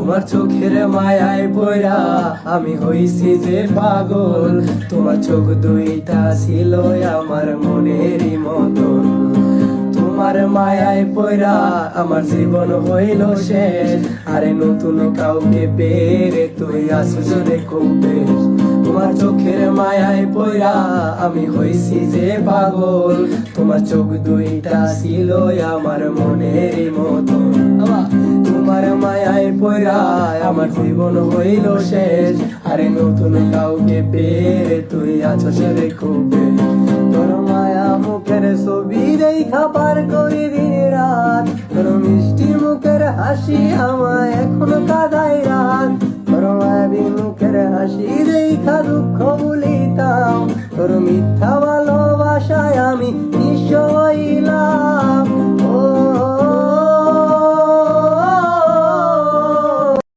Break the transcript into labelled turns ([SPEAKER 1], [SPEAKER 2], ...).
[SPEAKER 1] তোমার চোখের মায়ায় পড়া আমি হইছি যে পাগল। তোমার চোখ দুইটা ছিল আমার মনেরই মতন। তোমার মায়ায় পড়া আমার জীবন হইল শেষ। আরে নতুন কাউকে পেরে তুই আসিস রে খুব বেশ। তোমার চোখের মায়ায় পড়া আমি হইছি যে পাগল। তোমার চোখ দুইটা ছিল আমার মনেরই মতন। তোমার মায়ায় পড়া আমার জীবন হইল শেষ। আরে নতুন কাউকে পেরে তুই আছিস রে খুব বেশ। তোর মায়া মুখের ছবি দেখা পার করি দিন রাত। তোর মিষ্টি মুখের হাসি আমায় এখনো কাঁদায় রাত। তোর মায়াবী মুখের হাসি দেখা দুঃখ ভুলিতাম। তোর মিথ্যা ভালোবাসায় আমি নিঃস্ব